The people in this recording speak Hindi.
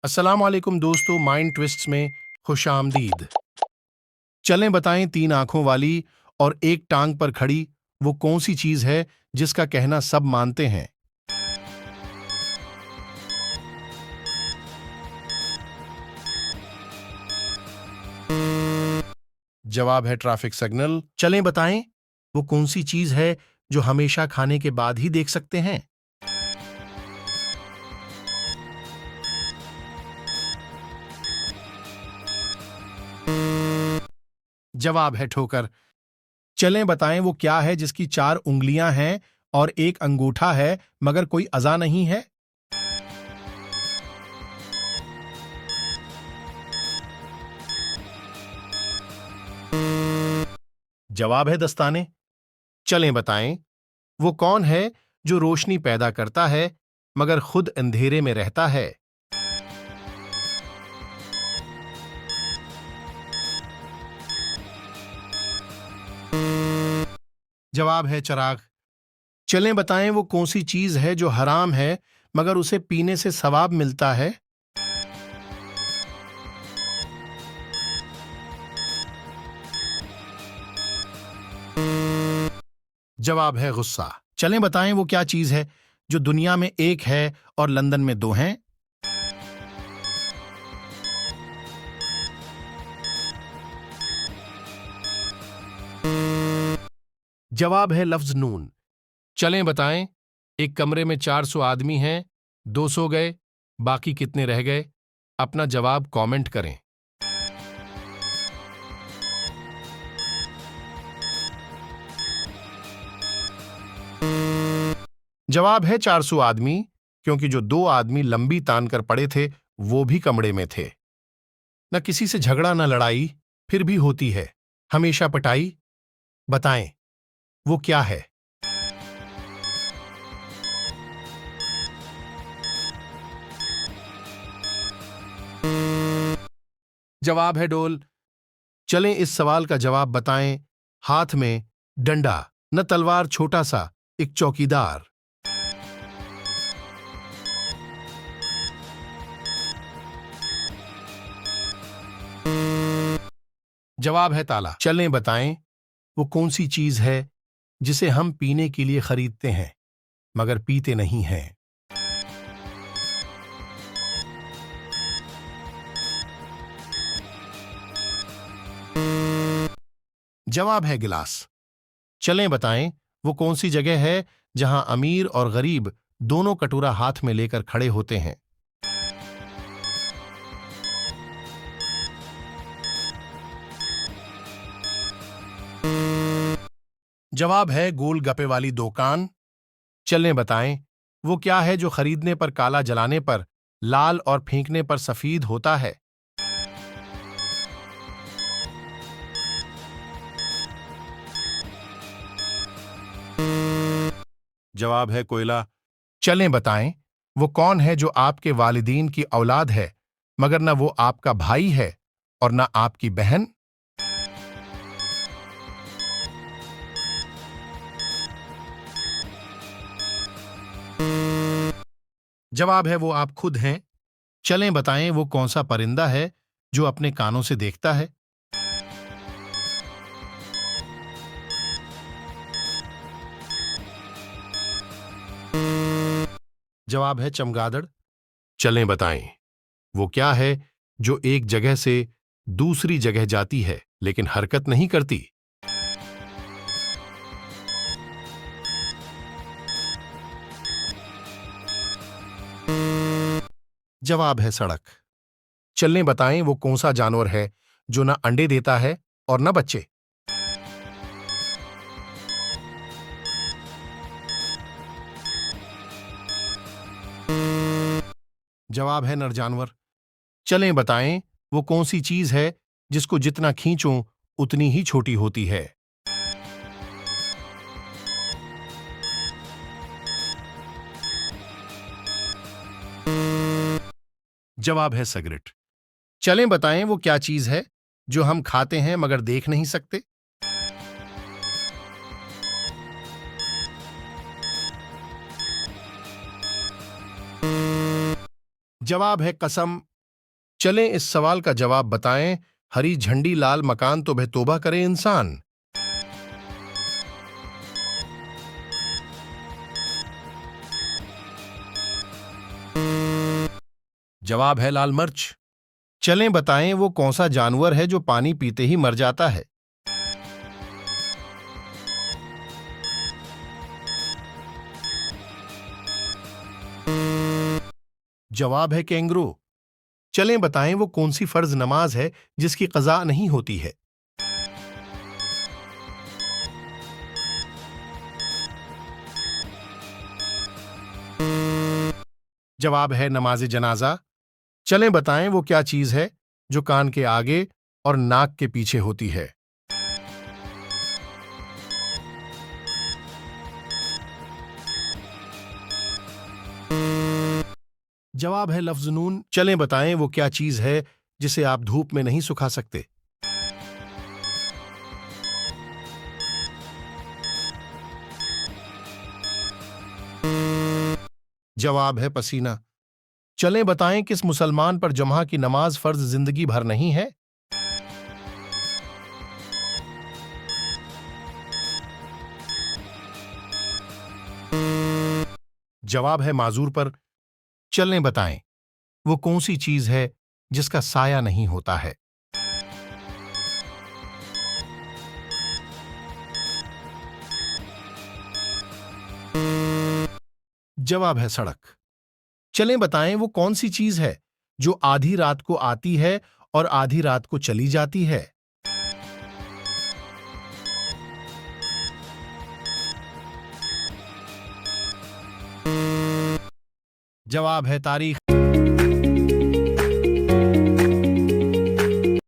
अस्सलाम वालेकुम दोस्तों, माइंड ट्विस्ट्स में खुशामदीद। चलें बताएं, तीन आंखों वाली और एक टांग पर खड़ी वो कौन सी चीज है जिसका कहना सब मानते हैं? जवाब है ट्रैफिक सिग्नल। चलें बताएं, वो कौन सी चीज है जो हमेशा खाने के बाद ही देख सकते हैं? जवाब है ठोकर। चलें बताएं, वो क्या है जिसकी चार उंगलियां हैं और एक अंगूठा है मगर कोई अज़ा नहीं है? जवाब है दस्ताने। चलें बताएं, वो कौन है जो रोशनी पैदा करता है मगर खुद अंधेरे में रहता है? जवाब है चराग। चलें बताएं, वो कौन सी चीज है जो हराम है मगर उसे पीने से सवाब मिलता है? जवाब है गुस्सा। चलें बताएं, वो क्या चीज है जो दुनिया में एक है और लंदन में दो हैं? जवाब है लफ्ज नून। चलें बताएं, एक कमरे में 400 आदमी हैं, 200 गए, बाकी कितने रह गए? अपना जवाब कमेंट करें। जवाब है 400 आदमी, क्योंकि जो दो आदमी लंबी तान कर पड़े थे वो भी कमरे में थे। न किसी से झगड़ा न लड़ाई, फिर भी होती है हमेशा पटाई। बताएं, वो क्या है? जवाब है डोल। चलें इस सवाल का जवाब बताएं, हाथ में डंडा न तलवार, छोटा सा एक चौकीदार। जवाब है ताला। चलें बताएं, वो कौन सी चीज है जिसे हम पीने के लिए खरीदते हैं मगर पीते नहीं हैं? जवाब है गिलास। चलें बताएं, वो कौन सी जगह है जहां अमीर और गरीब दोनों कटोरा हाथ में लेकर खड़े होते हैं? जवाब है गोलगप्पे वाली दुकान। चलें बताएं, वो क्या है जो खरीदने पर काला, जलाने पर लाल और फेंकने पर सफेद होता है? जवाब है कोयला। चलें बताएं, वो कौन है जो आपके वालिदीन की औलाद है मगर न वो आपका भाई है और न आपकी बहन? जवाब है वो आप खुद हैं। चलें बताएं, वो कौन सा परिंदा है जो अपने कानों से देखता है? जवाब है चमगादड़। चलें बताएं, वो क्या है जो एक जगह से दूसरी जगह जाती है लेकिन हरकत नहीं करती? जवाब है सड़क। चलें बताएं, वो कौन सा जानवर है जो न अंडे देता है और न बच्चे? जवाब है नर जानवर। चलें बताएं, वो कौन सी चीज है जिसको जितना खींचो उतनी ही छोटी होती है? जवाब है सिगरेट। चलें बताएं, वो क्या चीज है जो हम खाते हैं मगर देख नहीं सकते? जवाब है कसम। चलें इस सवाल का जवाब बताएं। हरी झंडी लाल मकान तो बे तौबा करे इंसान। जवाब है लाल मिर्च। चलें बताएं वो कौन सा जानवर है जो पानी पीते ही मर जाता है। जवाब है कैंगरू। चलें बताएं वो कौन सी फर्ज नमाज है जिसकी कज़ा नहीं होती है। जवाब है नमाज जनाजा। चलें बताएं वो क्या चीज है जो कान के आगे और नाक के पीछे होती है। जवाब है लफ्ज नून। चलें बताएं वो क्या चीज है जिसे आप धूप में नहीं सुखा सकते। जवाब है पसीना। चलें बताएं किस मुसलमान पर जुमा की नमाज फर्ज जिंदगी भर नहीं है। जवाब है माजूर पर। चलें बताएं वो कौन सी चीज है जिसका साया नहीं होता है। जवाब है सड़क। चलें बताएं वो कौन सी चीज है जो आधी रात को आती है और आधी रात को चली जाती है। जवाब है तारीख।